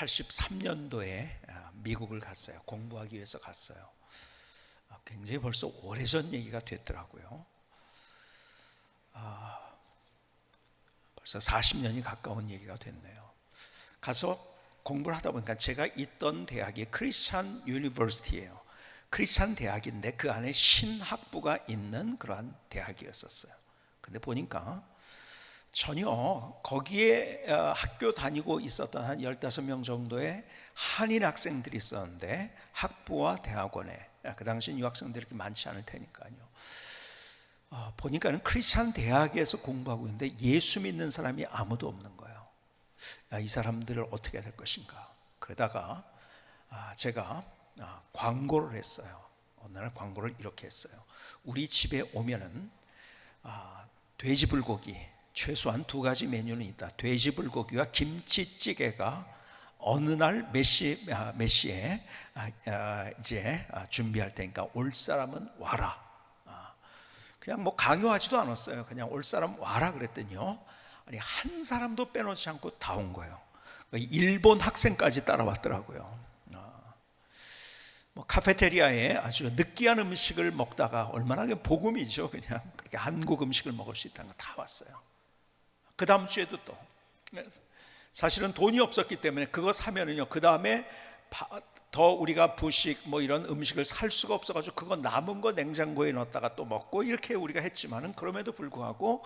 83년도에 미국을 갔어요. 공부하기 위해서 갔어요. 굉장히 벌써 오래전 얘기가 됐더라고요. 벌써 40년이 가까운 얘기가 됐네요. 가서 공부를 하다 보니까 제가 있던 대학이 크리스찬 유니버시티예요. 크리스찬 대학인데 그 안에 신학부가 있는 그러한 대학이었었어요. 근데 보니까 전혀 거기에 학교 다니고 있었던 한 15명 정도의 한인 학생들이 있었는데 학부와 대학원에, 그 당시엔 유학생들이 그렇게 많지 않을 테니까요. 보니까는 크리스찬 대학에서 공부하고 있는데 예수 믿는 사람이 아무도 없는 거예요. 이 사람들을 어떻게 해야 될 것인가. 그러다가 제가 광고를 했어요. 어느 날 광고를 이렇게 했어요. 우리 집에 오면은 돼지불고기, 최소한 2가지 메뉴는 있다. 돼지불고기와 김치찌개가 어느 날 몇 시에 이제 준비할 테니까 올 사람은 와라. 그냥 뭐 강요하지도 않았어요. 그냥 올 사람 와라 그랬더니요, 아니 한 사람도 빼놓지 않고 다 온 거예요. 일본 학생까지 따라왔더라고요. 뭐 카페테리아에 아주 느끼한 음식을 먹다가 얼마나 복음이죠. 그냥 그렇게 한국 음식을 먹을 수 있다는 거 다 왔어요. 그 다음 주에도 또, 사실은 돈이 없었기 때문에 그거 사면은요, 그 다음에 더 우리가 부식 뭐 이런 음식을 살 수가 없어가지고 그거 남은 거 냉장고에 넣었다가 또 먹고 이렇게 우리가 했지만은, 그럼에도 불구하고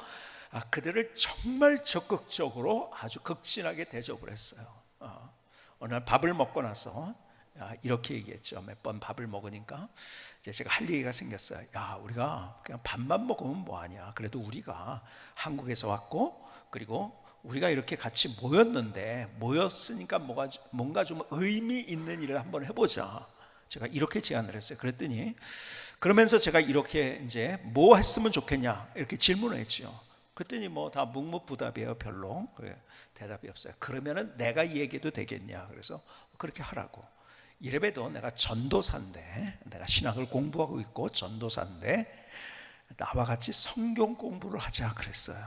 그들을 정말 적극적으로 아주 극진하게 대접을 했어요. 어느 날 밥을 먹고 나서 이렇게 얘기했죠. 몇 번 밥을 먹으니까 이제 제가 할 얘기가 생겼어요. 야, 우리가 그냥 밥만 먹으면 뭐하냐. 그래도 우리가 한국에서 왔고, 그리고 우리가 이렇게 같이 모였으니까 뭔가 좀 의미 있는 일을 한번 해보자. 제가 이렇게 제안을 했어요. 그랬더니 그러면서 제가 이렇게 이제 뭐 했으면 좋겠냐 이렇게 질문을 했죠. 그랬더니 뭐 다 묵묵부답이에요. 별로 대답이 없어요. 그러면은 내가 얘기해도 되겠냐. 그래서 그렇게 하라고. 이래봬도 내가 전도사인데, 내가 신학을 공부하고 있고 전도사인데 나와 같이 성경 공부를 하자 그랬어요.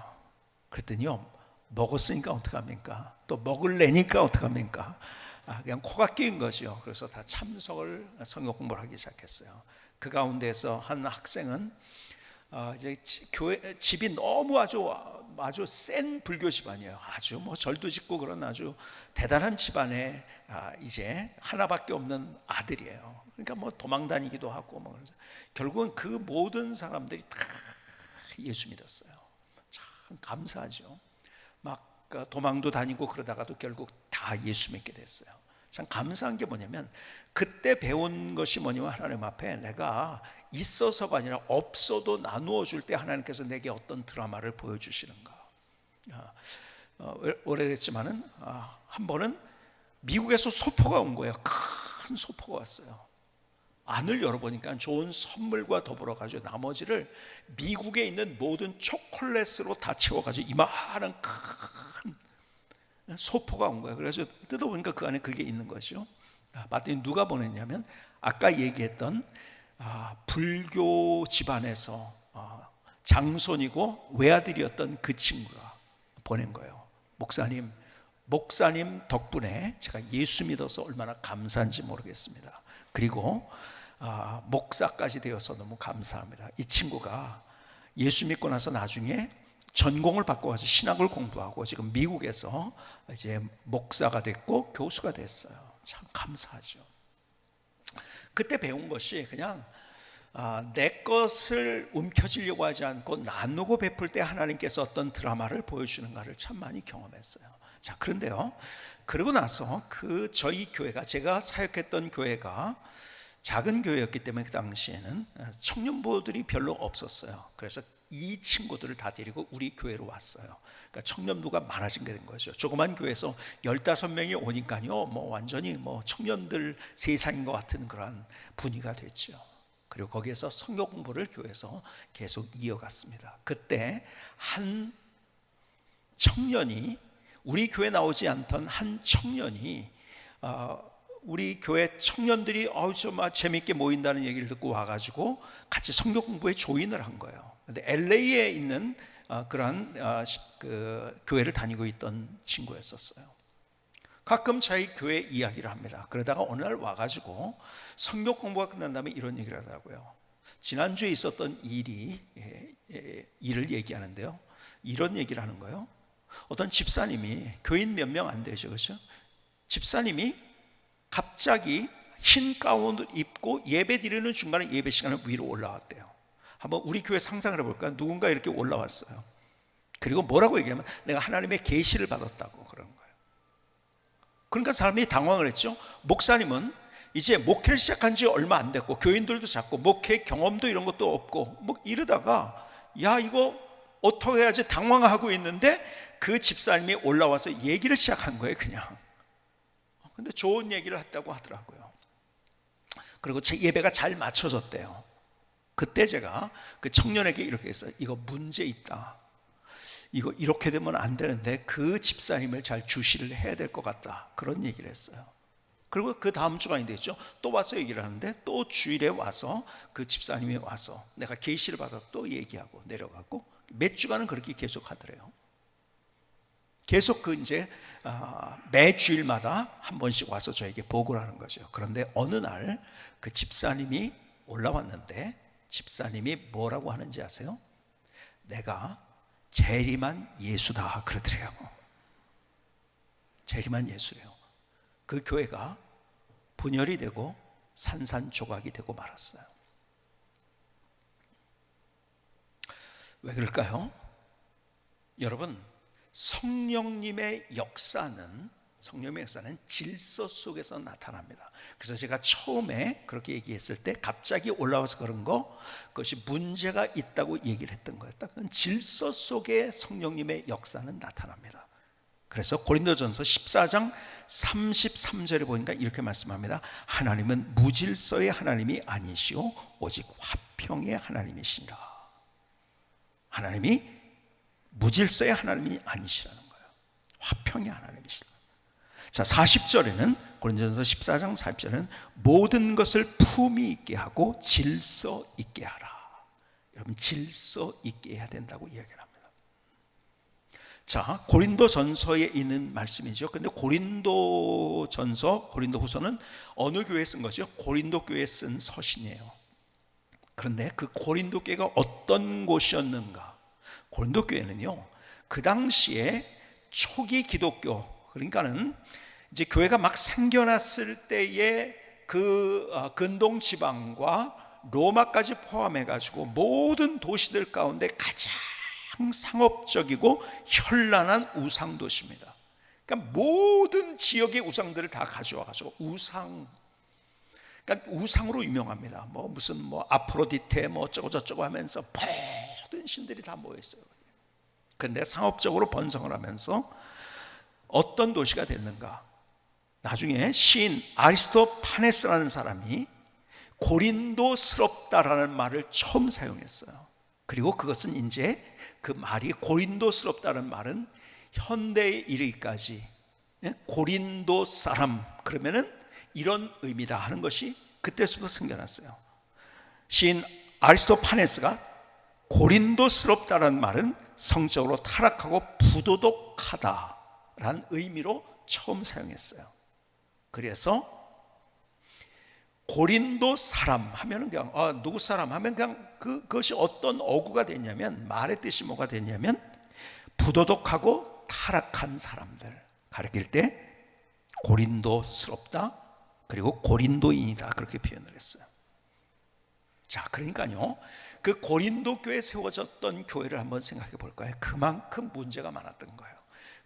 그랬더니요, 먹었으니까 어떡합니까? 또 먹을래니까 어떡합니까? 그냥 코가 끼인 거죠. 그래서 다 참석을 성경 공부를 하기 시작했어요. 그 가운데서 한 학생은 이제 집이 너무 아주 센 불교 집안이에요. 아주 뭐 절도 짓고 그런 아주 대단한 집안에 이제 하나밖에 없는 아들이에요. 그러니까 뭐 도망 다니기도 하고 뭐 결국은 그 모든 사람들이 다 예수 믿었어요. 참 감사하죠. 막 도망도 다니고 그러다가도 결국 다 예수 믿게 됐어요. 참 감사한 게 뭐냐면, 그때 배운 것이 뭐냐면, 하나님 앞에 내가 있어서가 아니라 없어도 나누어 줄 때 하나님께서 내게 어떤 드라마를 보여주시는가. 오래됐지만은 한 번은 미국에서 소포가 온 거예요. 큰 소포가 왔어요. 안을 열어보니까 좋은 선물과 더불어 가지고 나머지를 미국에 있는 모든 초콜릿으로 다 채워가지고 이만한 큰 소포가 온 거예요. 그래서 뜯어보니까 그 안에 그게 있는 거죠. 봤더니 누가 보냈냐면, 아까 얘기했던 불교 집안에서 장손이고 외아들이었던 그 친구가 보낸 거예요. 목사님 덕분에 제가 예수 믿어서 얼마나 감사한지 모르겠습니다. 그리고 목사까지 되어서 너무 감사합니다. 이 친구가 예수 믿고 나서 나중에 전공을 바꿔서 신학을 공부하고 지금 미국에서 이제 목사가 됐고 교수가 됐어요. 참 감사하죠. 그때 배운 것이 그냥 내 것을 움켜쥐려고 하지 않고 나누고 베풀 때 하나님께서 어떤 드라마를 보여주는가를 참 많이 경험했어요. 자, 그런데요, 그러고 나서 저희 교회가, 제가 사역했던 교회가 작은 교회였기 때문에 그 당시에는 청년부들이 별로 없었어요. 그래서 이 친구들을 다 데리고 우리 교회로 왔어요. 그러니까 청년부가 많아진 게 된 거죠. 조그만 교회에서 15명이 오니까요, 뭐 완전히 뭐 청년들 세상인 것 같은 그런 분위기가 됐죠. 그리고 거기에서 성경 공부를 교회에서 계속 이어갔습니다. 그때 한 청년이, 우리 교회 나오지 않던 한 청년이 우리 교회 청년들이 좀 재밌게 모인다는 얘기를 듣고 와가지고 같이 성경 공부에 조인을 한 거예요. 근데 LA에 있는 그런 그 교회를 다니고 있던 친구였었어요. 가끔 저희 교회 이야기를 합니다. 그러다가 어느 날 와가지고 성경 공부가 끝난 다음에 이런 얘기를 하더라고요. 지난주에 있었던 일을 얘기하는데요, 이런 얘기를 하는 거예요. 어떤 집사님이, 교인 몇 명 안 되죠, 그렇죠? 집사님이 갑자기 흰 가운을 입고 예배 드리는 중간에 예배 시간에 위로 올라왔대요. 한번 우리 교회 상상을 해볼까요? 누군가 이렇게 올라왔어요. 그리고 뭐라고 얘기하면 내가 하나님의 계시를 받았다고 그러는 거예요. 그러니까 사람들이 당황을 했죠. 목사님은 이제 목회를 시작한 지 얼마 안 됐고 교인들도 작고 목회 경험도 이런 것도 없고 뭐 이러다가 야 이거 어떻게 해야지 당황하고 있는데 그 집사님이 올라와서 얘기를 시작한 거예요. 그냥. 근데 좋은 얘기를 했다고 하더라고요. 그리고 제 예배가 잘 맞춰졌대요. 그때 제가 그 청년에게 이렇게 했어요. 이거 문제 있다. 이거 이렇게 되면 안 되는데 그 집사님을 잘 주시를 해야 될 것 같다. 그런 얘기를 했어요. 그리고 그 다음 주가 됐죠. 또 와서 얘기를 하는데 또 주일에 와서 그 집사님이 와서 내가 계시를 받아 또 얘기하고 내려가고 몇 주간은 그렇게 계속 하더래요. 계속 매 주일마다 한 번씩 와서 저에게 보고를 하는 거죠. 그런데 어느 날 그 집사님이 올라왔는데 집사님이 뭐라고 하는지 아세요? 내가 재림한 예수다 그러더래요. 재림한 예수래요. 그 교회가 분열이 되고 산산조각이 되고 말았어요. 왜 그럴까요? 여러분, 성령님의 역사는 질서 속에서 나타납니다. 그래서 제가 처음에 그렇게 얘기했을 때 갑자기 올라와서 그런 그것이 문제가 있다고 얘기를 했던 거예요. 그건 질서 속에 성령님의 역사는 나타납니다. 그래서 고린도전서 14장 33절에 보니까 이렇게 말씀합니다. 하나님은 무질서의 하나님이 아니시오 오직 화평의 하나님이시라. 하나님이 무질서의 하나님이 아니시라는 거예요. 화평의 하나님이시라. 자, 40절에는 고린도전서 14장 40절에는 모든 것을 품위 있게 하고 질서 있게 하라. 여러분, 질서 있게 해야 된다고 이야기를 합니다. 자, 고린도전서에 있는 말씀이죠. 근데 고린도전서, 고린도후서는 어느 교회에 쓴 것이요? 고린도 교회에 쓴 서신이에요. 그런데 그 고린도 교회가 어떤 곳이었는가? 고린도 교회는요, 그 당시에 초기 기독교, 그러니까는 이제 교회가 막 생겨났을 때의 그 근동 지방과 로마까지 포함해 가지고 모든 도시들 가운데 가장 상업적이고 현란한 우상 도시입니다. 그러니까 모든 지역의 우상들을 다 가져와 가지고 그러니까 우상으로 유명합니다. 무슨 아프로디테 어쩌고 저쩌고 하면서 모든 신들이 다 모여 있어요. 그런데 상업적으로 번성을 하면서 어떤 도시가 됐는가? 나중에 시인 아리스토파네스라는 사람이 고린도스럽다라는 말을 처음 사용했어요. 그리고 그것은 이제 그 말이 고린도스럽다는 말은 현대에 이르기까지 고린도 사람 그러면은 이런 의미다 하는 것이 그때부터 생겨났어요. 시인 아리스토파네스가 고린도스럽다는 말은 성적으로 타락하고 부도덕하다라는 의미로 처음 사용했어요. 그래서 고린도 사람 하면은 그냥 누구 사람 하면 그냥 그것이 어떤 어구가 됐냐면 말의 뜻이 뭐가 됐냐면 부도덕하고 타락한 사람들 가리킬 때 고린도스럽다 그리고 고린도인이다 그렇게 표현을 했어요. 자, 그러니까요, 그 고린도 교회에 세워졌던 교회를 한번 생각해 볼까요? 그만큼 문제가 많았던 거예요.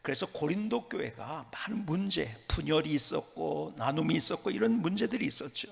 그래서 고린도 교회가 많은 문제, 분열이 있었고 나눔이 있었고 이런 문제들이 있었죠.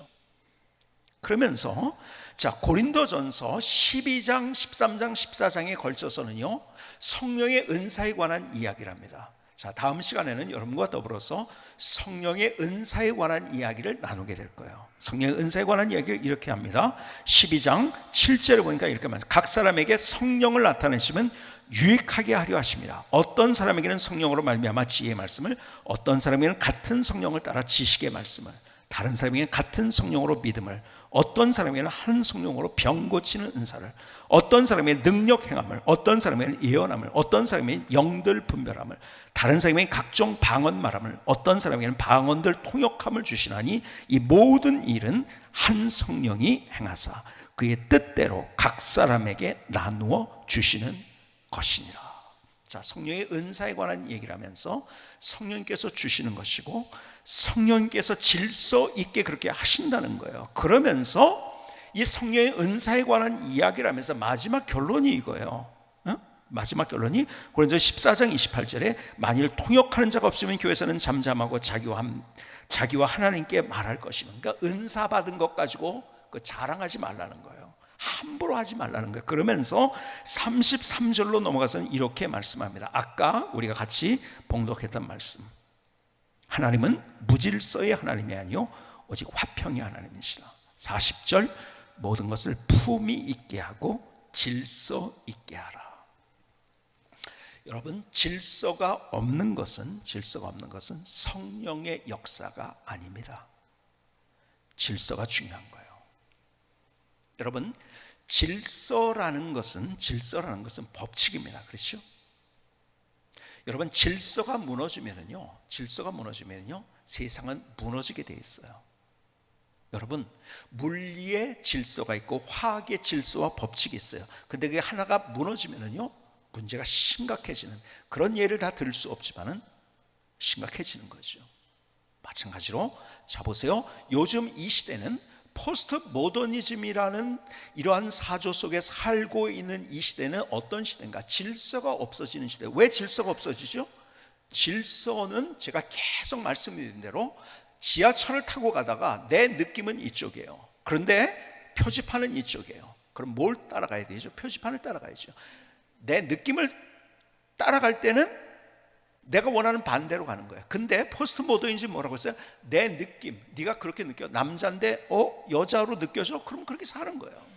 그러면서 자, 고린도전서 12장, 13장, 14장에 걸쳐서는요, 성령의 은사에 관한 이야기를 합니다. 자, 다음 시간에는 여러분과 더불어서 성령의 은사에 관한 이야기를 나누게 될 거예요. 성령의 은사에 관한 이야기를 이렇게 합니다. 12장 7절에 보니까 이렇게 말합니다. 각 사람에게 성령을 나타내시면 유익하게 하려 하십니다. 어떤 사람에게는 성령으로 말미암아 지혜의 말씀을, 어떤 사람에게는 같은 성령을 따라 지식의 말씀을, 다른 사람에게는 같은 성령으로 믿음을, 어떤 사람에게는 한 성령으로 병 고치는 은사를, 어떤 사람에게는 능력 행함을, 어떤 사람에게는 예언함을, 어떤 사람에게는 영들 분별함을, 다른 사람에게는 각종 방언 말함을, 어떤 사람에게는 방언들 통역함을 주시나니 이 모든 일은 한 성령이 행하사 그의 뜻대로 각 사람에게 나누어 주시는 것이니라. 자, 성령의 은사에 관한 얘기를 하면서 성령께서 주시는 것이고 성령께서 질서 있게 그렇게 하신다는 거예요. 그러면서 이 성령의 은사에 관한 이야기를 하면서 마지막 결론이 이거예요. 마지막 결론이 고린도서 14장 28절에 만일 통역하는 자가 없으면 교회에서는 잠잠하고 자기와 하나님께 말할 것이면, 그러니까 은사 받은 것 가지고 그 자랑하지 말라는 거예요. 함부로 하지 말라는 거예요. 그러면서 33절로 넘어가서는 이렇게 말씀합니다. 아까 우리가 같이 봉독했던 말씀, 하나님은 무질서의 하나님이 아니요 오직 화평의 하나님이시라. 40절, 모든 것을 품위 있게 하고 질서 있게 하라. 여러분, 질서가 없는 것은 성령의 역사가 아닙니다. 질서가 중요한 거예요. 여러분, 질서라는 것은 법칙입니다. 그렇죠? 여러분, 질서가 무너지면은요 세상은 무너지게 돼 있어요. 여러분, 물리의 질서가 있고 화학의 질서와 법칙이 있어요. 근데 그게 하나가 무너지면은요 문제가 심각해지는, 그런 예를 다 들 수 없지만은 심각해지는 거죠. 마찬가지로 자 보세요. 요즘 이 시대는 포스트 모더니즘이라는 이러한 사조 속에 살고 있는 이 시대는 어떤 시대인가? 질서가 없어지는 시대. 왜 질서가 없어지죠? 질서는 제가 계속 말씀드린 대로 지하철을 타고 가다가 내 느낌은 이쪽이에요. 그런데 표지판은 이쪽이에요. 그럼 뭘 따라가야 되죠? 표지판을 따라가야죠. 내 느낌을 따라갈 때는 내가 원하는 반대로 가는 거야. 근데 포스트 모더니즘 뭐라고 했어요? 내 느낌, 네가 그렇게 느껴. 남자인데 여자로 느껴져? 그럼 그렇게 사는 거예요.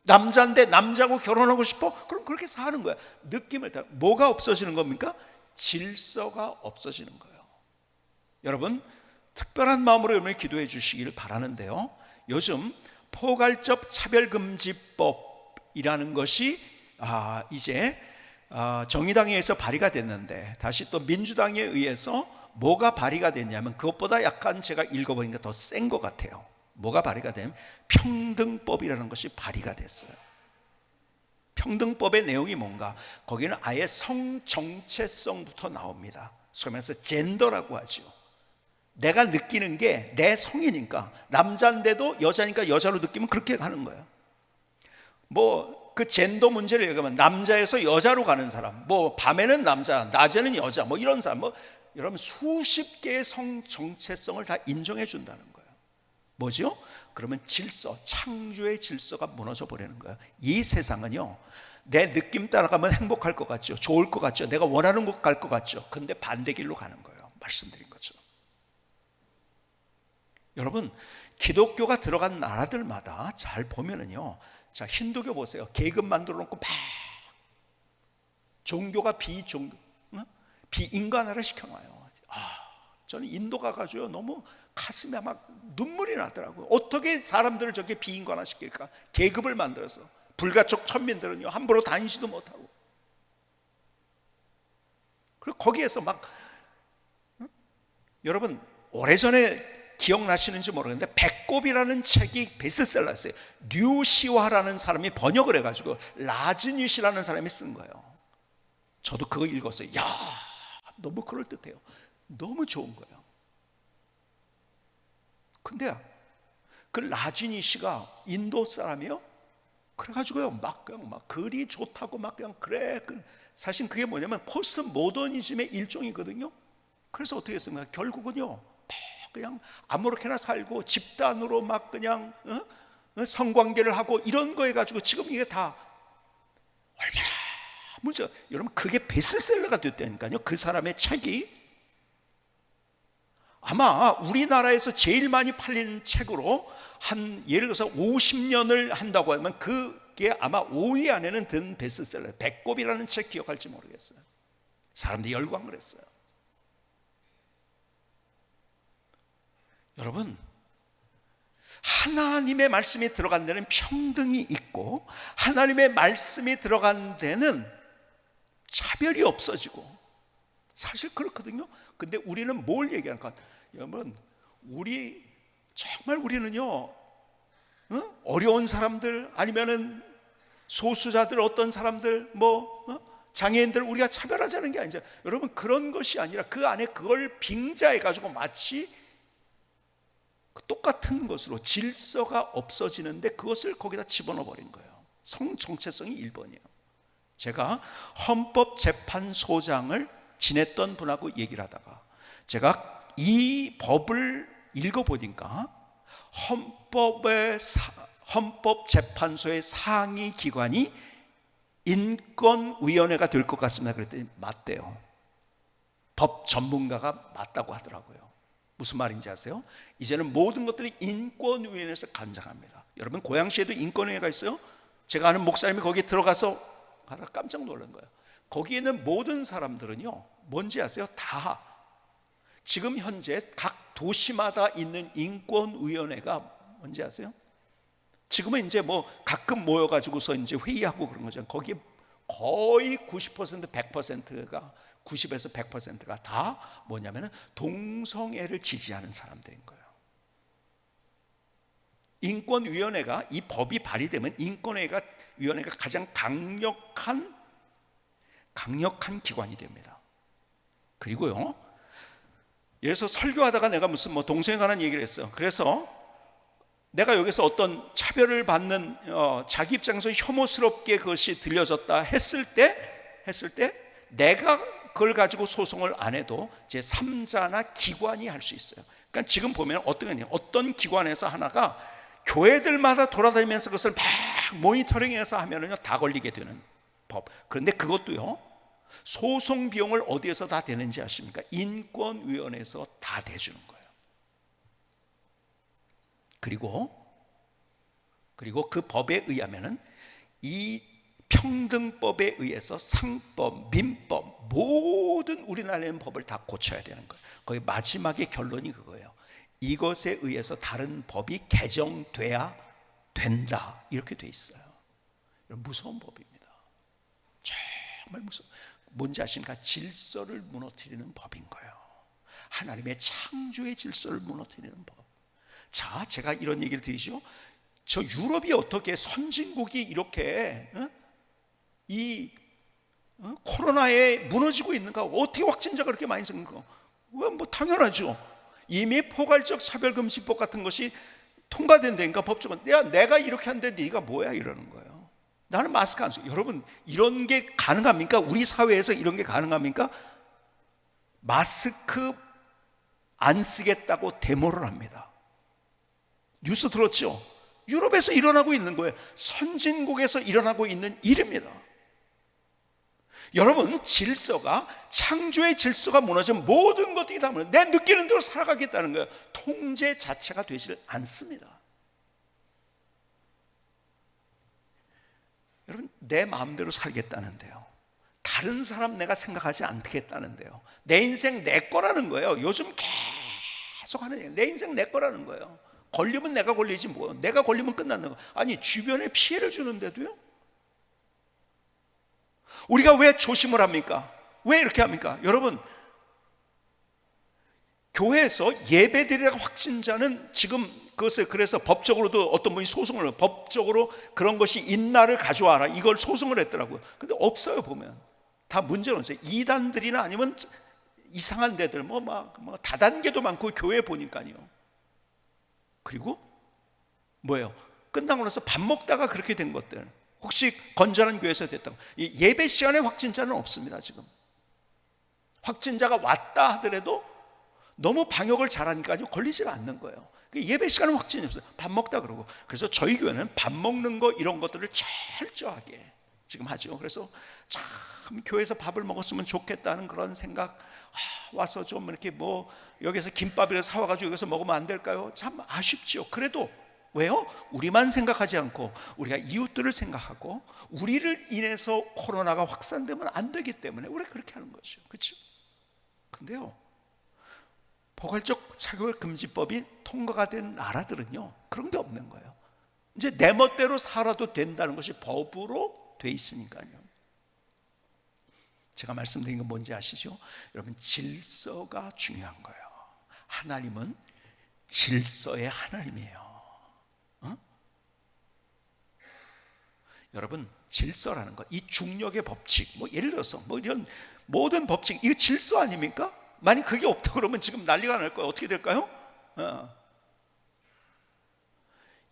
남자인데 남자하고 결혼하고 싶어? 그럼 그렇게 사는 거야. 느낌을 따라. 뭐가 없어지는 겁니까? 질서가 없어지는 거예요. 여러분, 특별한 마음으로 여러분이 기도해 주시기를 바라는데요, 요즘 포괄적 차별금지법이라는 것이 이제 정의당에 의해서 발의가 됐는데 다시 또 민주당에 의해서 뭐가 발의가 됐냐면 그것보다 약간 제가 읽어보니까 더 센 것 같아요. 뭐가 발의가 되면 평등법이라는 것이 발의가 됐어요. 평등법의 내용이 뭔가? 거기는 아예 성 정체성부터 나옵니다. 소위 말해서 젠더라고 하죠. 내가 느끼는 게 내 성이니까, 남자인데도 여자니까 여자로 느끼면 그렇게 가는 거예요. 그 젠더 문제를 얘기하면 남자에서 여자로 가는 사람, 밤에는 남자, 낮에는 여자, 이런 사람, 여러분 수십 개의 성 정체성을 다 인정해 준다는 거예요. 뭐죠? 그러면 질서, 창조의 질서가 무너져 버리는 거예요. 이 세상은요, 내 느낌 따라가면 행복할 것 같죠, 좋을 것 같죠, 내가 원하는 곳 갈 것 같죠. 근데 반대길로 가는 거예요. 말씀드린 것처럼. 여러분, 기독교가 들어간 나라들마다 잘 보면은요, 자, 힌두교 보세요. 계급 만들어 놓고 막 종교가 비인간화를 시켜놔요. 저는 인도 가가지고요, 너무 가슴에 막 눈물이 나더라고요. 어떻게 사람들을 저렇게 비인간화 시킬까? 계급을 만들어서 불가촉 천민들은요 함부로 다니지도 못하고, 그리고 거기에서 막 여러분, 오래전에 기억나시는지 모르겠는데 배꼽이라는 책이 베스트셀러였어요. 류시화라는 사람이 번역을 해가지고 라즈니시라는 사람이 쓴 거예요. 저도 그거 읽었어요. 야, 너무 그럴듯해요. 너무 좋은 거예요. 근데 그 라즈니시가 인도 사람이요. 그래가지고요 막 글이 좋다고 막 그냥 그래. 사실 그게 뭐냐면 포스트 모더니즘의 일종이거든요. 그래서 어떻게 했습니까? 결국은요 그냥 아무렇게나 살고 집단으로 막 그냥 성관계를 하고 이런 거 해가지고 지금 이게 다 얼마나 문제가, 여러분 그게 베스트셀러가 됐다니까요. 그 사람의 책이 아마 우리나라에서 제일 많이 팔린 책으로 예를 들어서 50년을 한다고 하면 그게 아마 5위 안에는 든 베스트셀러. 배꼽이라는 책 기억할지 모르겠어요. 사람들이 열광을 했어요. 여러분, 하나님의 말씀이 들어간 데는 평등이 있고, 하나님의 말씀이 들어간 데는 차별이 없어지고, 사실 그렇거든요. 근데 우리는 뭘 얘기하는가? 여러분, 정말 우리는요, 어려운 사람들, 아니면은 소수자들, 어떤 사람들, 장애인들 우리가 차별하자는 게 아니죠. 여러분, 그런 것이 아니라 그 안에 그걸 빙자해 가지고 마치 똑같은 것으로 질서가 없어지는데 그것을 거기다 집어넣어 버린 거예요. 성 정체성이 1번이에요. 제가 헌법재판소장을 지냈던 분하고 얘기를 하다가 제가 이 법을 읽어보니까 헌법재판소의 상위 기관이 인권위원회가 될 것 같습니다. 그랬더니 맞대요. 법 전문가가 맞다고 하더라고요. 무슨 말인지 아세요? 이제는 모든 것들이 인권위원회에서 간장합니다. 여러분, 고양시에도 인권위원회가 있어요. 제가 아는 목사님이 거기에 들어가서 깜짝 놀란 거예요. 거기에 있는 모든 사람들은요, 뭔지 아세요? 다 지금 현재 각 도시마다 있는 인권위원회가 뭔지 아세요? 지금은 이제 가끔 모여가지고서 이제 회의하고 그런 거죠. 거기에 거의 90%, 100%가 90에서 100%가 다 뭐냐면은 동성애를 지지하는 사람들인 거예요. 인권위원회가, 이 법이 발의되면 인권위원회가 가장 강력한 기관이 됩니다. 그리고요, 예를 들어서 설교하다가 내가 무슨 동성애에 관한 얘기를 했어요. 그래서 내가 여기서 어떤 차별을 받는 자기 입장에서 혐오스럽게 그것이 들려졌다 했을 때 내가 그걸 가지고 소송을 안 해도 제3자나 기관이 할 수 있어요. 그러니까 지금 보면 어떤 기관에서 하나가 교회들마다 돌아다니면서 그것을 막 모니터링해서 하면은요, 다 걸리게 되는 법. 그런데 그것도요, 소송 비용을 어디에서 다 되는지 아십니까? 인권위원회에서 다 대주는 거예요. 그리고 그 법에 의하면은 이 평등법에 의해서 상법, 민법, 모든 우리나라의 법을 다 고쳐야 되는 거예요. 거의 마지막에 결론이 그거예요. 이것에 의해서 다른 법이 개정돼야 된다, 이렇게 돼 있어요. 무서운 법입니다. 정말 무서워. 뭔지 아십니까? 질서를 무너뜨리는 법인 거예요. 하나님의 창조의 질서를 무너뜨리는 법. 자, 제가 이런 얘기를 드리죠. 저 유럽이 어떻게 선진국이 이렇게 코로나에 무너지고 있는가? 어떻게 확진자가 그렇게 많이 생긴가? 당연하죠. 이미 포괄적 차별금지법 같은 것이 통과된다니까, 법적은. 내가 이렇게 하는데 네가 뭐야, 이러는 거예요. 나는 마스크 안 써. 여러분, 이런 게 가능합니까? 우리 사회에서 이런 게 가능합니까? 마스크 안 쓰겠다고 데모를 합니다. 뉴스 들었죠? 유럽에서 일어나고 있는 거예요. 선진국에서 일어나고 있는 일입니다. 여러분, 창조의 질서가 무너지면 모든 것들이 다 무너져. 내 느끼는 대로 살아가겠다는 거예요. 통제 자체가 되질 않습니다. 여러분, 내 마음대로 살겠다는데요, 다른 사람 내가 생각하지 않겠다는데요, 내 인생 내 거라는 거예요. 요즘 계속 하는 얘기, 내 인생 내 거라는 거예요. 걸리면 내가 걸리지 내가 걸리면 끝나는 거. 아니, 주변에 피해를 주는데도요, 우리가 왜 조심을 합니까? 왜 이렇게 합니까? 여러분, 교회에서 예배드리다가 확진자는 지금 그것을, 그래서 법적으로도 어떤 분이 소송을, 법적으로 그런 것이 인날을 가져와라, 이걸 소송을 했더라고요. 근데 없어요. 보면 다 문제는 없어요. 이단들이나 아니면 이상한 데들, 다단계도 많고 교회 보니까요. 그리고 뭐예요? 끝나고 나서 밥 먹다가 그렇게 된 것들, 혹시 건전한 교회에서 됐다고. 예배 시간에 확진자는 없습니다. 지금 확진자가 왔다 하더라도 너무 방역을 잘하니까 걸리질 않는 거예요. 예배 시간은 확진이 없어요. 밥 먹다 그러고. 그래서 저희 교회는 밥 먹는 거 이런 것들을 철저하게 지금 하죠. 그래서 참 교회에서 밥을 먹었으면 좋겠다는 그런 생각, 와서 좀 이렇게 여기서 김밥이라도 사와가지고 여기서 먹으면 안 될까요? 참 아쉽죠. 그래도 왜요? 우리만 생각하지 않고 우리가 이웃들을 생각하고, 우리를 인해서 코로나가 확산되면 안 되기 때문에 우리가 그렇게 하는 거죠. 그렇죠? 근데요, 포괄적 차별 금지법이 통과가 된 나라들은요, 그런 게 없는 거예요. 이제 내 멋대로 살아도 된다는 것이 법으로 돼 있으니까요. 제가 말씀드린 건 뭔지 아시죠? 여러분, 질서가 중요한 거예요. 하나님은 질서의 하나님이에요. 여러분, 질서라는 것, 이 중력의 법칙, 뭐 예를 들어서 뭐 이런 모든 법칙, 이거 질서 아닙니까? 만약 그게 없다 그러면 지금 난리가 날 거예요. 어떻게 될까요?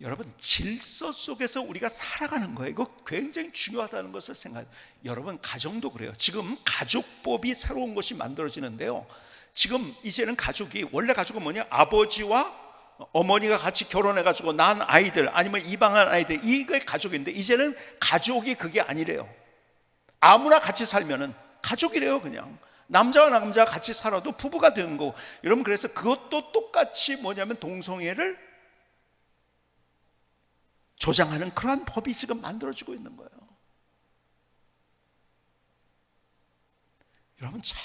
여러분, 질서 속에서 우리가 살아가는 거예요. 이거 굉장히 중요하다는 것을 생각해요. 여러분, 가정도 그래요. 지금 가족법이 새로운 것이 만들어지는데요, 지금 이제는 가족이, 원래 가족은 뭐냐? 아버지와 어머니가 같이 결혼해가지고 난 아이들, 아니면 입양한 아이들, 이게 가족인데, 이제는 가족이 그게 아니래요. 아무나 같이 살면은 가족이래요. 그냥 남자와 남자가 같이 살아도 부부가 되는 거고. 여러분, 그래서 그것도 똑같이 뭐냐면 동성애를 조장하는 그러한 법이 지금 만들어지고 있는 거예요. 여러분, 참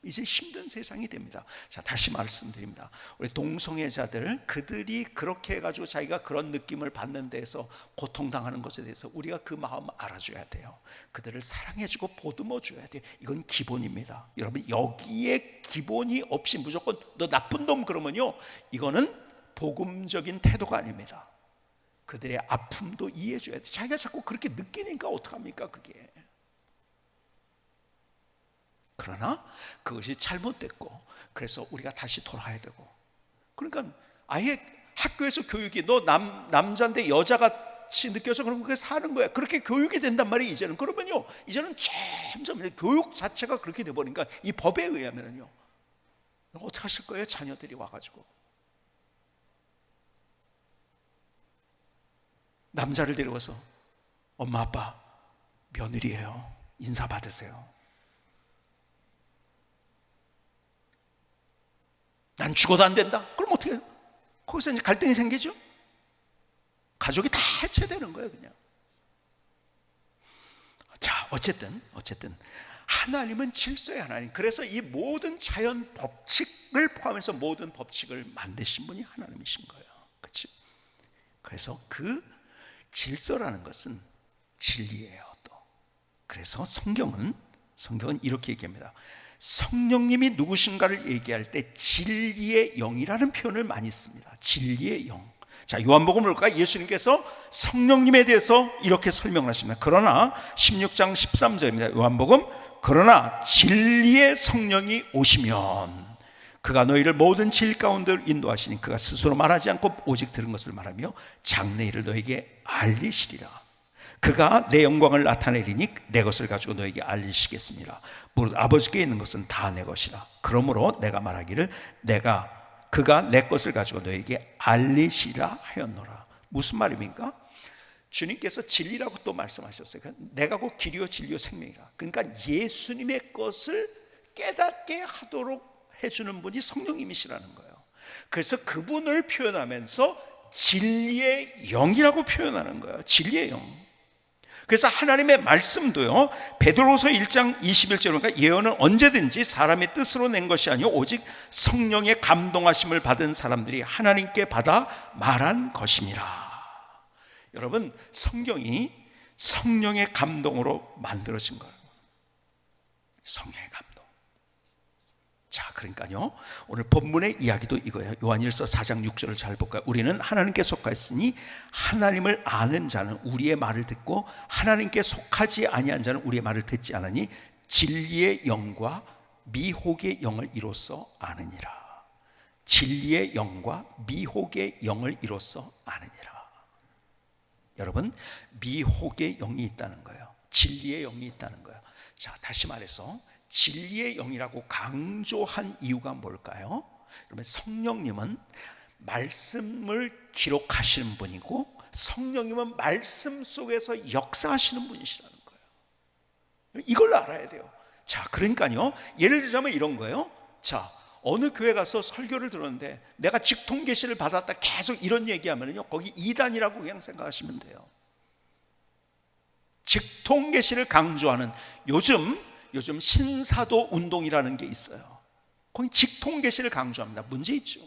이제 힘든 세상이 됩니다. 자, 다시 말씀드립니다. 우리 동성애자들, 그들이 그렇게 해가지고 자기가 그런 느낌을 받는 데에서 고통당하는 것에 대해서 우리가 그 마음 알아줘야 돼요. 그들을 사랑해주고 보듬어줘야 돼요. 이건 기본입니다. 여러분, 여기에 기본이 없이 무조건 너 나쁜 놈 그러면요, 이거는 복음적인 태도가 아닙니다. 그들의 아픔도 이해해줘야 돼요. 자기가 자꾸 그렇게 느끼니까 어떡합니까 그게. 그러나 그것이 잘못됐고, 그래서 우리가 다시 돌아야 되고. 그러니까 아예 학교에서 교육이 너 남자인데 여자같이 느껴서 그러면 그게 사는 거야. 그렇게 교육이 된단 말이에요. 이제는. 그러면요, 이제는 점점 교육 자체가 그렇게 돼버리니까, 이 법에 의하면요, 어떻게 하실 거예요? 자녀들이 와가지고 남자를 데려와서 엄마 아빠 며느리예요, 인사 받으세요. 난 죽어도 안 된다. 그럼 어떻게 해요? 거기서 이제 갈등이 생기죠. 가족이 다 해체되는 거예요, 그냥. 자, 어쨌든 하나님은 질서의 하나님. 그래서 이 모든 자연 법칙을 포함해서 모든 법칙을 만드신 분이 하나님이신 거예요. 그렇죠? 그래서 그 질서라는 것은 진리예요, 또. 그래서 성경은 이렇게 얘기합니다. 성령님이 누구신가를 얘기할 때 진리의 영이라는 표현을 많이 씁니다. 진리의 영. 자, 요한복음을 볼까요? 예수님께서 성령님에 대해서 이렇게 설명을 하십니다. 그러나 16장 13절입니다. 요한복음, 그러나 진리의 성령이 오시면 그가 너희를 모든 진리 가운데로 인도하시니 그가 스스로 말하지 않고 오직 들은 것을 말하며 장래 일을 너에게 알리시리라. 그가 내 영광을 나타내리니 내 것을 가지고 너에게 알리시겠습니다. 무릇 아버지께 있는 것은 다 내 것이라. 그러므로 내가 말하기를 그가 내 것을 가지고 너에게 알리시라 하였노라. 무슨 말입니까? 주님께서 진리라고 또 말씀하셨어요. 내가 곧 길이요 진리요 생명이라. 그러니까 예수님의 것을 깨닫게 하도록 해주는 분이 성령님이시라는 거예요. 그래서 그분을 표현하면서 진리의 영이라고 표현하는 거예요. 진리의 영. 그래서 하나님의 말씀도요, 베드로서 1장 21절 보니까 예언은 언제든지 사람의 뜻으로 낸 것이 아니요 오직 성령의 감동하심을 받은 사람들이 하나님께 받아 말한 것입니다. 여러분, 성경이 성령의 감동으로 만들어진 거예요. 성령의 감동. 자, 그러니까요, 오늘 본문의 이야기도 이거예요. 요한일서 4장 6절을 잘 볼까요? 우리는 하나님께 속하였으니 하나님을 아는 자는 우리의 말을 듣고 하나님께 속하지 아니한 자는 우리의 말을 듣지 않으니 진리의 영과 미혹의 영을 이로써 아느니라. 진리의 영과 미혹의 영을 이로써 아느니라. 여러분, 미혹의 영이 있다는 거예요. 진리의 영이 있다는 거예요. 자, 다시 말해서 진리의 영이라고 강조한 이유가 뭘까요? 그러면 성령님은 말씀을 기록하시는 분이고 성령님은 말씀 속에서 역사하시는 분이시라는 거예요. 이걸 알아야 돼요. 자, 그러니까요, 예를 들자면 이런 거예요. 자, 어느 교회 가서 설교를 들었는데 내가 직통계시를 받았다 계속 이런 얘기하면요, 거기 이단이라고 그냥 생각하시면 돼요. 직통계시를 강조하는 요즘 신사도 운동이라는 게 있어요. 거기 직통계시를 강조합니다. 문제 있죠.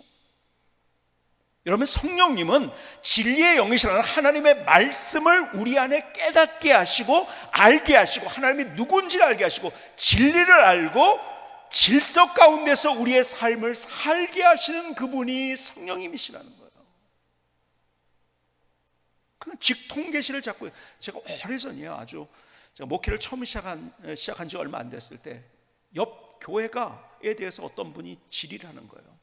여러분, 성령님은 진리의 영이시라는 하나님의 말씀을 우리 안에 깨닫게 하시고 알게 하시고 하나님이 누군지를 알게 하시고 진리를 알고 질서 가운데서 우리의 삶을 살게 하시는 그분이 성령님이시라는 거예요. 그 직통계시를 잡고, 제가 오래전이에요. 아주 제가 목회를 처음 시작한 지 얼마 안 됐을 때 옆 교회가에 대해서 어떤 분이 질의를 하는 거예요.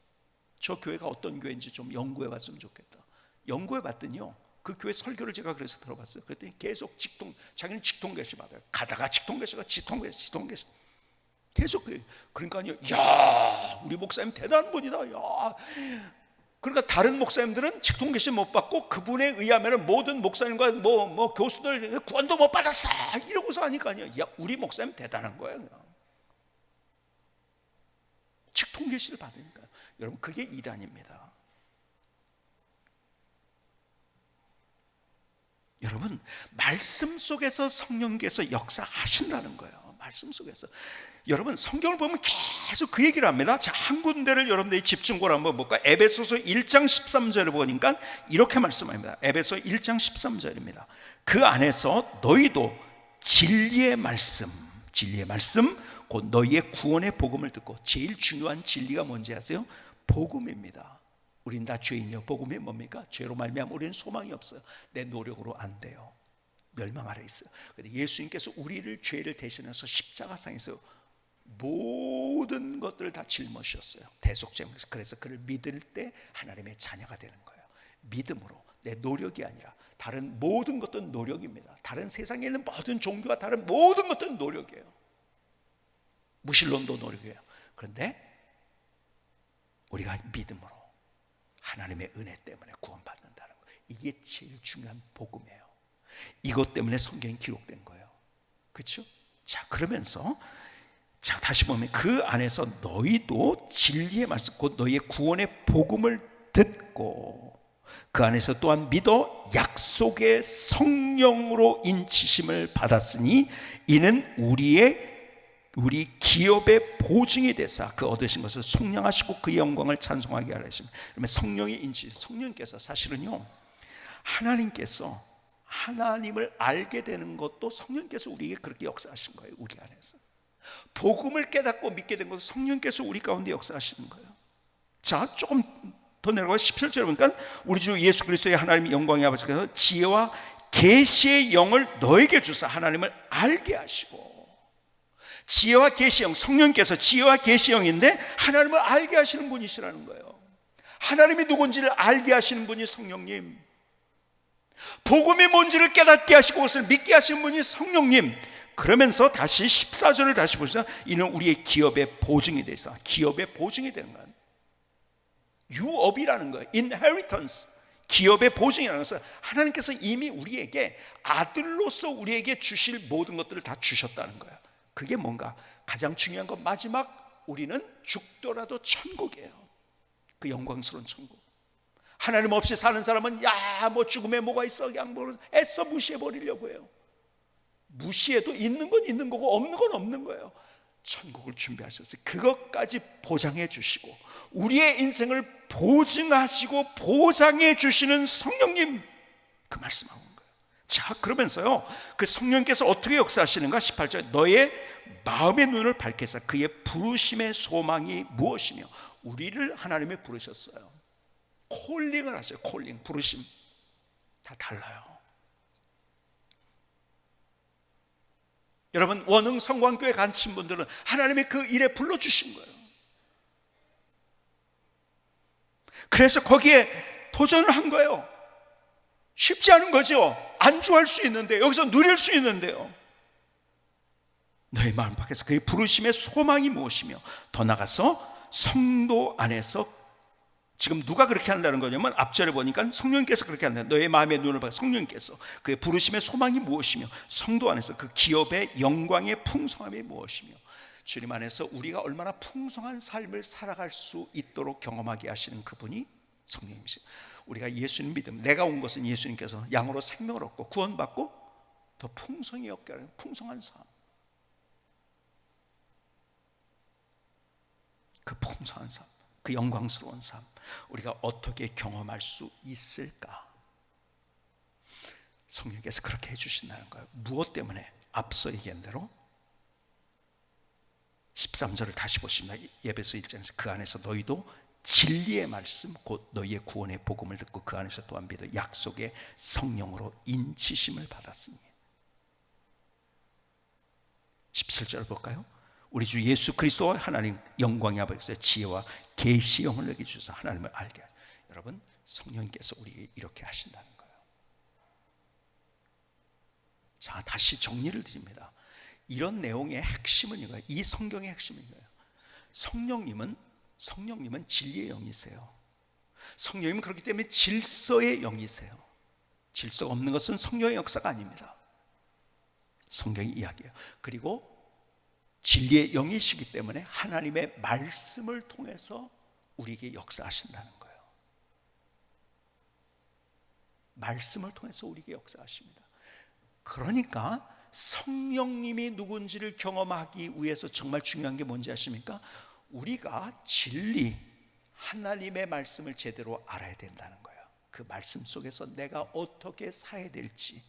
저 교회가 어떤 교회인지 좀 연구해 봤으면 좋겠다. 연구해 봤더니요, 그 교회 설교를 제가 그래서 들어봤어요. 그랬더니 계속 자기는 직통계시 받아요. 가다가 직통계시 계속. 그러니까요, 야, 우리 목사님 대단한 분이다. 야, 그러니까 다른 목사님들은 직통계시 못 받고 그분에 의하면 모든 목사님과 뭐 교수들 구원도 못 받았어 이러고서 하니까요, 야, 우리 목사님 대단한 거예요. 그냥. 직통계시를 받으니까. 여러분, 그게 이단입니다. 여러분, 말씀 속에서 성령께서 역사하신다는 거예요. 말씀 속에서. 여러분, 성경을 보면 계속 그 얘기를 합니다. 자, 한 군데를 여러분들이 집중적으로 한번 볼까요? 에베소서 1장 13절을 보니까 이렇게 말씀합니다. 에베소 1장 13절입니다. 그 안에서 너희도 진리의 말씀 곧 너희의 구원의 복음을 듣고, 제일 중요한 진리가 뭔지 아세요? 복음입니다. 우린 다 죄인이요. 복음이 뭡니까? 죄로 말미암아 우리는 소망이 없어요. 내 노력으로 안 돼요. 멸망 아래 있어요. 그런데 예수님께서 우리를 죄를 대신해서 십자가상에서 모든 것들을 다 짊어지셨어요. 대속죄물에서. 그래서 그를 믿을 때 하나님의 자녀가 되는 거예요. 믿음으로. 내 노력이 아니라. 다른 모든 것들은 노력입니다. 다른 세상에 있는 모든 종교와 다른 모든 것들은 노력이에요. 무신론도 노력이에요. 그런데 우리가 믿음으로 하나님의 은혜 때문에 구원받는다는 거예요. 이게 제일 중요한 복음이에요. 이것 때문에 성경이 기록된 거예요. 그렇죠? 자, 그러면서 자, 다시 보면 그 안에서 너희도 진리의 말씀 곧 너희의 구원의 복음을 듣고 그 안에서 또한 믿어 약속의 성령으로 인치심을 받았으니 이는 우리 기업의 보증이 되사 그 얻으신 것을 속량하시고 그의 영광을 찬송하게 하려 하십니다. 그러면 성령의 인치, 성령께서 사실은요, 하나님께서 하나님을 알게 되는 것도 성령께서 우리에게 그렇게 역사하신 거예요. 우리 안에서 복음을 깨닫고 믿게 된 것도 성령께서 우리 가운데 역사하시는 거예요. 자, 조금 더 내려가 17절에 보니까 우리 주 예수 그리스도의 하나님의 영광의 아버지께서 지혜와 계시의 영을 너에게 주사 하나님을 알게 하시고, 지혜와 계시영, 성령께서 지혜와 계시영인데 하나님을 알게 하시는 분이시라는 거예요. 하나님이 누군지를 알게 하시는 분이 성령님, 복음이 뭔지를 깨닫게 하시고 그것을 믿게 하시는 분이 성령님. 그러면서 다시 14절을 다시 보시죠. 이는 우리의 기업의 보증이 되사. 기업의 보증이 되는 건 유업이라는 거예요. inheritance, 기업의 보증이라는 것은 하나님께서 이미 우리에게 아들로서 우리에게 주실 모든 것들을 다 주셨다는 거예요. 그게 뭔가 가장 중요한 건 마지막 우리는 죽더라도 천국이에요. 그 영광스러운 천국. 하나님 없이 사는 사람은 야, 뭐 죽음에 뭐가 있어 그냥 뭐 애써 무시해 버리려고 해요. 무시해도 있는 건 있는 거고 없는 건 없는 거예요. 천국을 준비하셨어요. 그것까지 보장해 주시고 우리의 인생을 보증하시고 보장해 주시는 성령님, 그 말씀하고 있는 거예요. 자, 그러면서요, 그 성령께서 어떻게 역사하시는가? 18절 너의 마음의 눈을 밝혀서 그의 부르심의 소망이 무엇이며, 우리를 하나님이 부르셨어요. 콜링을 하셔요. 콜링, 부르심 다 달라요. 여러분, 원흥 성광교회 가신 분들은 하나님이 그 일에 불러주신 거예요. 그래서 거기에 도전을 한 거예요. 쉽지 않은 거죠. 안주할 수 있는데, 여기서 누릴 수 있는데요. 너의 마음 밖에서 그의 부르심의 소망이 무엇이며, 더 나아가서 성도 안에서 지금 누가 그렇게 한다는 거냐면 앞절에 보니까 성령께서 그렇게 한다. 너의 마음의 눈을 봐. 성령께서 그의 부르심의 소망이 무엇이며, 성도 안에서 그 기업의 영광의 풍성함이 무엇이며, 주님 안에서 우리가 얼마나 풍성한 삶을 살아갈 수 있도록 경험하게 하시는 그분이 성령님이시죠. 우리가 예수님 믿음, 내가 온 것은 예수님께서 양으로 생명을 얻고 구원받고 더 풍성히 얻게 하는 풍성한 삶. 그 풍성한 삶, 그 영광스러운 삶, 우리가 어떻게 경험할 수 있을까? 성령께서 그렇게 해주신다는 거예요. 무엇 때문에? 앞서 얘기한 대로 13절을 다시 보시면 예배서 1장에서 그 안에서 너희도 진리의 말씀 곧 너희의 구원의 복음을 듣고 그 안에서 또한 믿어 약속의 성령으로 인치심을 받았으니. 17절 볼까요? 우리 주 예수 그리스도와 하나님 영광의 아버지의 지혜와 계시형을 내게 주셔서 하나님을 알게 하여. 여러분, 성령님께서 우리에게 이렇게 하신다는 거예요. 자, 다시 정리를 드립니다. 이런 내용의 핵심은 이거예요. 이 성경의 핵심은 이거예요. 성령님은 진리의 영이세요. 성령님은 그렇기 때문에 질서의 영이세요. 질서가 없는 것은 성령의 역사가 아닙니다. 성경이 이야기해요. 그리고 진리의 영이시기 때문에 하나님의 말씀을 통해서 우리에게 역사하신다는 거예요. 말씀을 통해서 우리에게 역사하십니다. 그러니까 성령님이 누군지를 경험하기 위해서 정말 중요한 게 뭔지 아십니까? 우리가 진리, 하나님의 말씀을 제대로 알아야 된다는 거예요. 그 말씀 속에서 내가 어떻게 살아야 될지,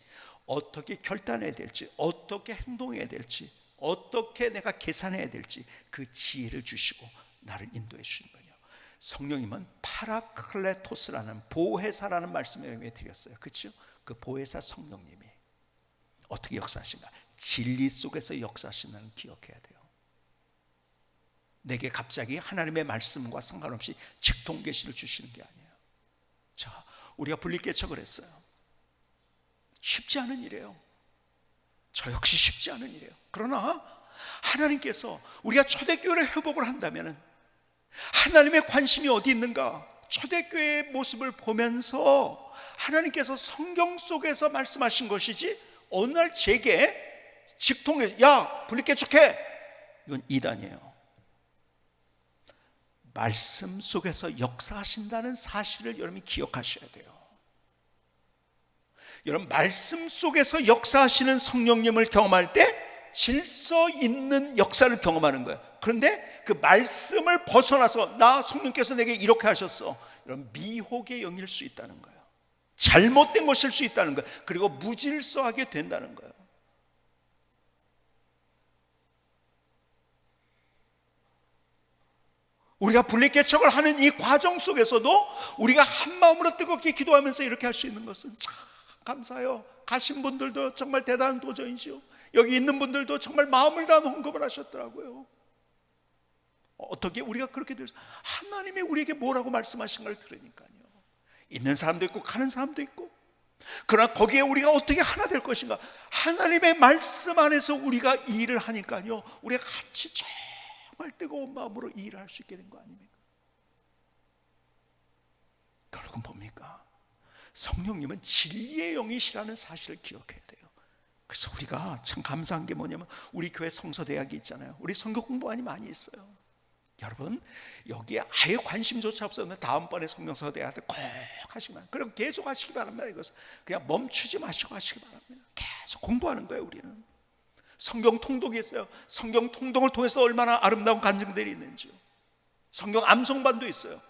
어떻게 결단해야 될지, 어떻게 행동해야 될지, 어떻게 내가 계산해야 될지 그 지혜를 주시고 나를 인도해 주시는 거예요. 성령님은 파라클레토스라는 보혜사라는 말씀을 드렸어요. 그렇죠? 그 보혜사 성령님이 어떻게 역사하신가? 진리 속에서 역사하신다는 기억해야 돼요. 내게 갑자기 하나님의 말씀과 상관없이 직통 계시를 주시는 게 아니에요. 자, 우리가 분리개척을 했어요. 쉽지 않은 일이에요. 저 역시 쉽지 않은 일이에요. 그러나 하나님께서 우리가 초대교회를 회복을 한다면 하나님의 관심이 어디 있는가? 초대교회의 모습을 보면서 하나님께서 성경 속에서 말씀하신 것이지 어느 날 제게 직통해서 야 분리개척해, 이건 이단이에요. 말씀 속에서 역사하신다는 사실을 여러분이 기억하셔야 돼요. 여러분, 말씀 속에서 역사하시는 성령님을 경험할 때 질서 있는 역사를 경험하는 거예요. 그런데 그 말씀을 벗어나서 나 성령께서 내게 이렇게 하셨어, 여러분, 미혹의 영일 수 있다는 거예요. 잘못된 것일 수 있다는 거예요. 그리고 무질서하게 된다는 거예요. 우리가 분리개척을 하는 이 과정 속에서도 우리가 한 마음으로 뜨겁게 기도하면서 이렇게 할 수 있는 것은 참 감사해요. 가신 분들도 정말 대단한 도전이죠. 여기 있는 분들도 정말 마음을 다한 헌금을 하셨더라고요. 어떻게 우리가 그렇게 돼서 하나님이 우리에게 뭐라고 말씀하신 걸 들으니까요. 있는 사람도 있고 가는 사람도 있고, 그러나 거기에 우리가 어떻게 하나 될 것인가? 하나님의 말씀 안에서 우리가 이 일을 하니까요, 우리가 같이 정말 뜨거운 마음으로 이 일을 할 수 있게 된 거 아닙니까? 결국은 뭡니까? 성령님은 진리의 영이시라는 사실을 기억해야 돼요. 그래서 우리가 참 감사한 게 뭐냐면 우리 교회 성서대학이 있잖아요. 우리 성경 공부관이 많이 있어요. 여러분, 여기에 아예 관심조차 없었는데 다음번에 성경서대학 때 꼭 하시기 바랍니다. 그럼 계속 하시기 바랍니다. 이것은 그냥 멈추지 마시고 하시기 바랍니다. 계속 공부하는 거예요. 우리는 성경 통독이 있어요. 성경 통독을 통해서 얼마나 아름다운 간증들이 있는지요. 성경 암송반도 있어요.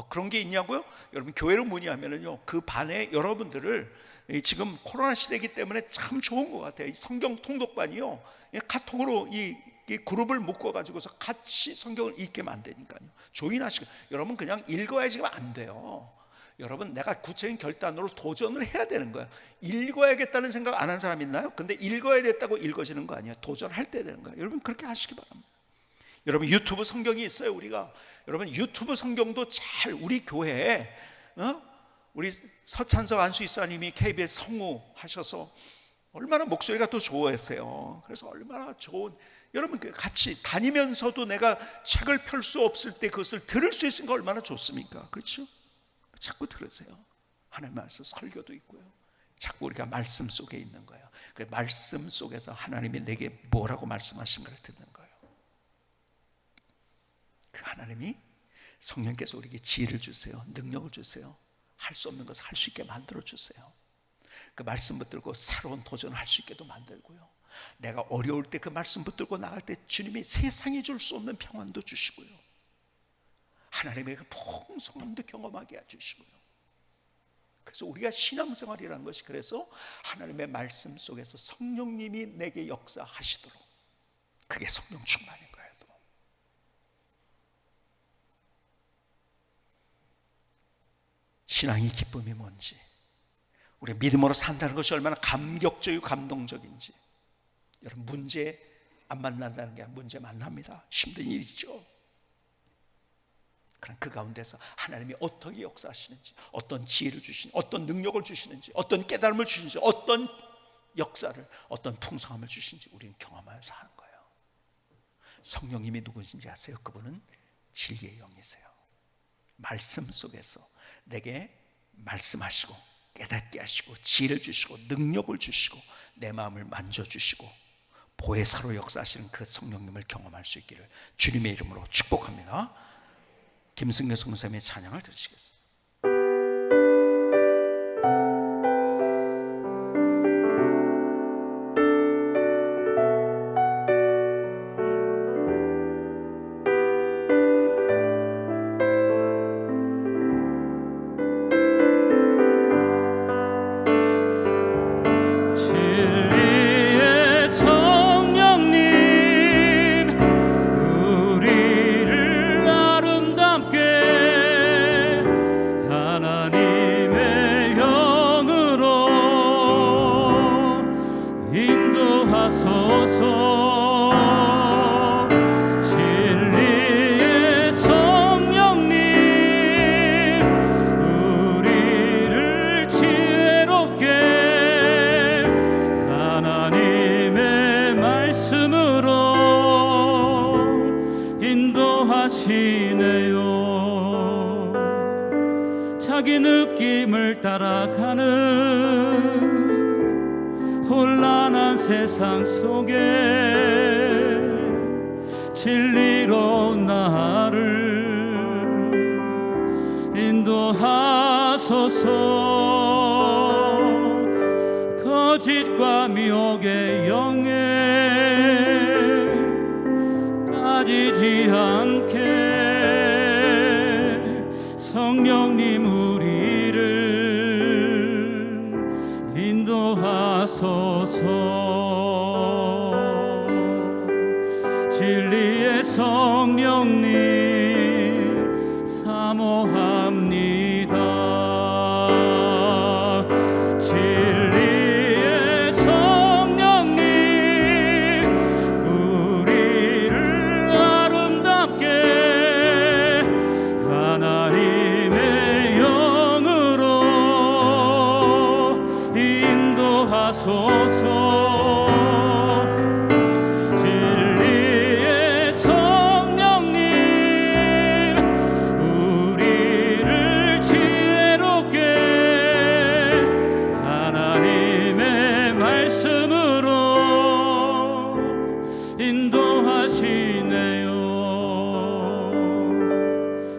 그런 게 있냐고요? 여러분, 교회로 문의하면은요, 그 반에 여러분들을, 지금 코로나 시대이기 때문에 참 좋은 것 같아요. 이 성경 통독반이요, 카톡으로 이 그룹을 묶어가지고서 같이 성경을 읽게 만드니까요. 조인하시고, 여러분 그냥 읽어야 지금 안 돼요. 여러분, 내가 구체적인 결단으로 도전을 해야 되는 거예요. 읽어야겠다는 생각 안 한 사람 있나요? 근데 읽어야 됐다고 읽어지는 거 아니에요. 도전할 때 되는 거예요. 여러분, 그렇게 하시기 바랍니다. 여러분, 유튜브 성경이 있어요. 우리가, 여러분, 유튜브 성경도 잘 우리 교회에 우리 서찬석 안수 이사님이 KBS 성우 하셔서 얼마나 목소리가 또 좋으세요. 그래서 얼마나 좋은, 여러분 같이 다니면서도 내가 책을 펼 수 없을 때 그것을 들을 수 있으니까 얼마나 좋습니까? 그렇죠? 자꾸 들으세요. 하나님 말씀 설교도 있고요. 자꾸 우리가 말씀 속에 있는 거예요. 그 말씀 속에서 하나님이 내게 뭐라고 말씀하신 걸 듣는 거예요. 그 하나님이 성령께서 우리에게 지혜를 주세요. 능력을 주세요. 할 수 없는 것을 할 수 있게 만들어 주세요. 그 말씀 붙들고 새로운 도전을 할 수 있게도 만들고요. 내가 어려울 때 그 말씀 붙들고 나갈 때 주님이 세상이 줄 수 없는 평안도 주시고요. 하나님의 그 풍성함도 경험하게 해주시고요. 그래서 우리가 신앙생활이라는 것이, 그래서 하나님의 말씀 속에서 성령님이 내게 역사하시도록, 그게 성령 충만인 거예요. 또 신앙의 기쁨이 뭔지, 우리 믿음으로 산다는 것이 얼마나 감격적이고 감동적인지. 여러분, 문제 안 만난다는 게 아니라 문제 만납니다. 힘든 일이죠. 그럼 그 가운데서 하나님이 어떻게 역사하시는지, 어떤 지혜를 주시는지, 어떤 능력을 주시는지, 어떤 깨달음을 주시는지, 어떤 역사를, 어떤 풍성함을 주시는지 우리는 경험하면서 하는 거예요. 성령님이 누구신지 아세요? 그분은 진리의 영이세요. 말씀 속에서 내게 말씀하시고 깨닫게 하시고 지혜를 주시고 능력을 주시고 내 마음을 만져주시고 보혜사로 역사하시는 그 성령님을 경험할 수 있기를 주님의 이름으로 축복합니다. 김승규 성사님의 찬양을 들으시겠습니다. 자기 느낌을 따라가는 혼란한 세상 속에 진리로 나를 인도하소서. 거짓과 미혹의 영에 빠지지 않게 성령님 우리를 인도하소서. 진리의 성령님 사모합니다. 진리의 성령님 우리를 아름답게 하나님의 영으로 인도하소서. 진리의 성령님 우리를 지혜롭게 하나님의 말씀으로 인도하시네요.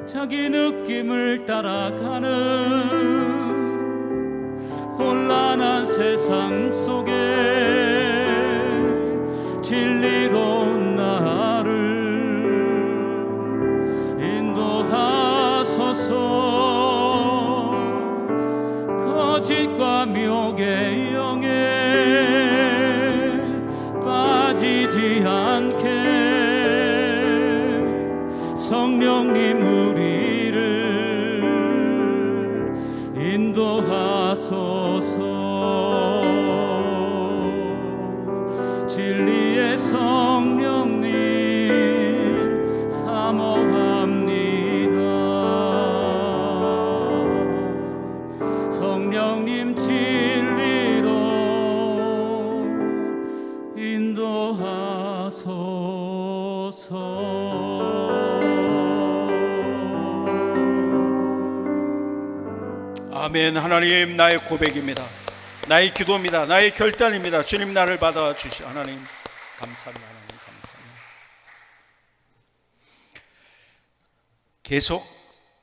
자기 느낌을 따라가는 혼란한 세상 속에 진리로 나를 인도하소서. 거짓과 미혹의 영에 빠지지 않게 성령님 우리를 인도하소서. 진리의 성령님 사모합니다. 성령님 진리로 인도하소서. 아멘. 하나님, 나의 고백입니다. 나의 기도입니다. 나의 결단입니다. 주님, 나를 받아주시. 하나님 감사합니다. 하나님 감사합니다. 계속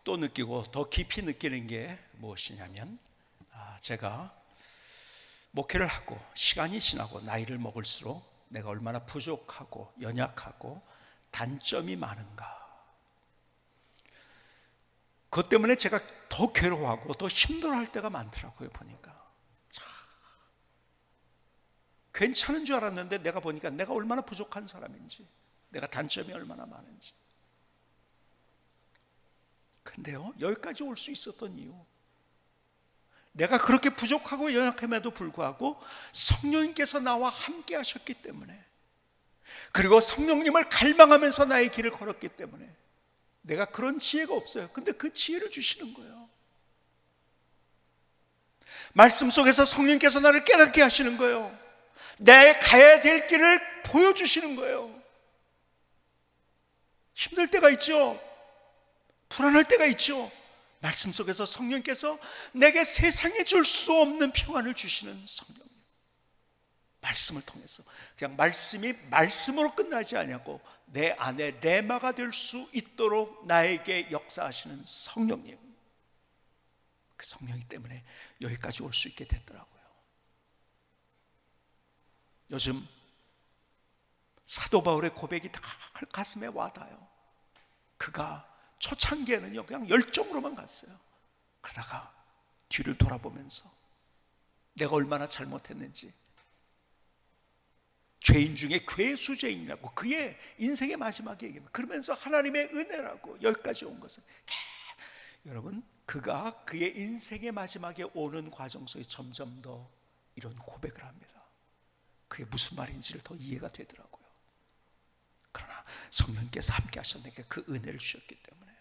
또 느끼고 더 깊이 느끼는 게 무엇이냐면, 제가 목회를 하고 시간이 지나고 나이를 먹을수록 내가 얼마나 부족하고 연약하고 단점이 많은가. 그것 때문에 제가 더 괴로워하고 더 힘들어할 때가 많더라고요. 보니까 참, 괜찮은 줄 알았는데 내가 보니까 내가 얼마나 부족한 사람인지, 내가 단점이 얼마나 많은지. 근데요, 여기까지 올 수 있었던 이유, 내가 그렇게 부족하고 연약함에도 불구하고 성령님께서 나와 함께 하셨기 때문에, 그리고 성령님을 갈망하면서 나의 길을 걸었기 때문에 내가 그런 지혜가 없어요. 근데 그 지혜를 주시는 거예요. 말씀 속에서 성령님께서 나를 깨닫게 하시는 거예요. 내 가야 될 길을 보여주시는 거예요. 힘들 때가 있죠. 불안할 때가 있죠. 말씀 속에서 성령께서 내게 세상에 줄 수 없는 평안을 주시는 성령님, 말씀을 통해서 그냥 말씀이 말씀으로 끝나지 아니하고 내 안에 내마가 될 수 있도록 나에게 역사하시는 성령님, 그 성령이 때문에 여기까지 올 수 있게 됐더라고요. 요즘 사도 바울의 고백이 다 가슴에 와닿아요. 그가 초창기에는요 그냥 열정으로만 갔어요. 그러다가 뒤를 돌아보면서 내가 얼마나 잘못했는지, 죄인 중에 괴수죄인이라고 그의 인생의 마지막에 얘기합니다. 그러면서 하나님의 은혜라고 여기까지 온 것은, 여러분, 그가 그의 인생의 마지막에 오는 과정 속에 점점 더 이런 고백을 합니다. 그게 무슨 말인지를 더 이해가 되더라고요. 그러나 성령께서 함께 하셨는데 그 은혜를 주셨기 때문에.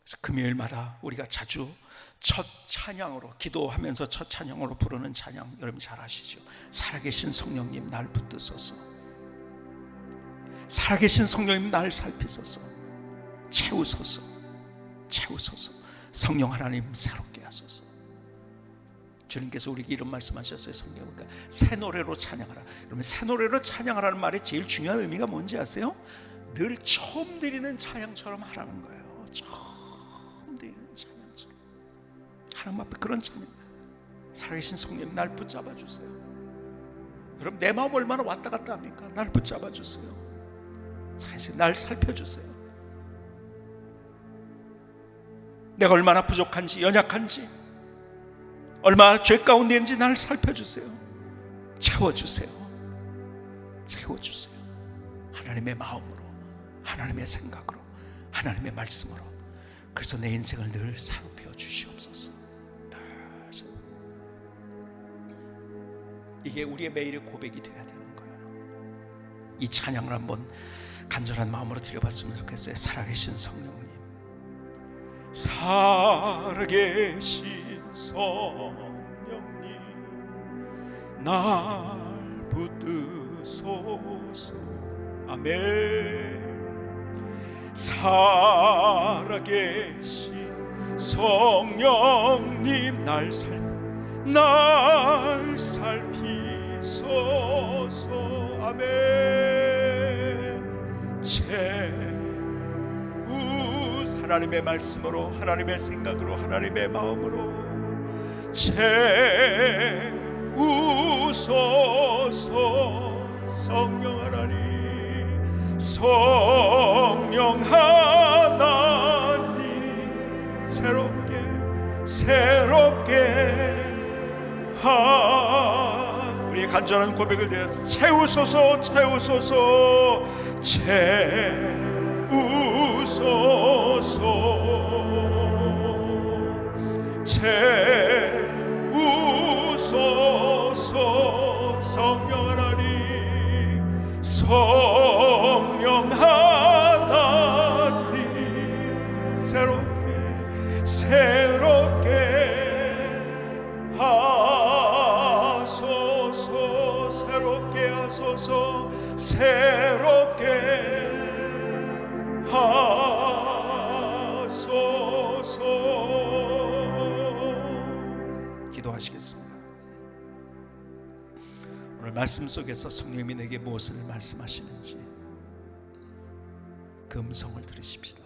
그래서 금요일마다 우리가 자주 첫 찬양으로, 기도하면서 첫 찬양으로 부르는 찬양 여러분 잘 아시죠? 살아계신 성령님 날 붙드소서, 살아계신 성령님 날 살피소서, 채우소서, 채우소서, 성령 하나님 새롭게 하소서. 주님께서 우리에게 이런 말씀하셨어요. 성경 그러니까 새 노래로 찬양하라. 여러분, 새 노래로 찬양하라는 말의 제일 중요한 의미가 뭔지 아세요? 늘 처음 드리는 찬양처럼 하라는 거예요. 처음 드리는 찬양처럼, 하나님 앞에 그런 찬양. 살아계신 성령 날 붙잡아 주세요. 여러분, 내 마음 얼마나 왔다 갔다 합니까? 날 붙잡아 주세요. 살아계신 날 살펴주세요. 내가 얼마나 부족한지, 연약한지, 얼마나 죄 가운데 있는지 나를 살펴주세요. 채워주세요. 채워주세요. 하나님의 마음으로, 하나님의 생각으로, 하나님의 말씀으로. 그래서 내 인생을 늘 사롭혀 주시옵소서. 이게 우리의 매일의 고백이 되어야 되는 거예요. 이 찬양을 한번 간절한 마음으로 드려봤으면 좋겠어요. 살아계신 성령님, 살아계신 성령님 날 붙드소서. 아멘. 살아계신 성령님 날 살피소서. 아멘. 하나님의 말씀으로, 하나님의 생각으로, 하나님의 마음으로 채우소서. 성령 하나님, 성령 하나님 새롭게 우리의 간절한 고백을 대해서 채우소서, 채우소서, 채우소서. 성령 하나님, 성령 하나님 새롭게 하소서. 새롭게 하소서. 새롭게 하소서. 기도하시겠습니다. 오늘 말씀 속에서 성령님이 내게 무엇을 말씀하시는지 그 음성을 들으십시다.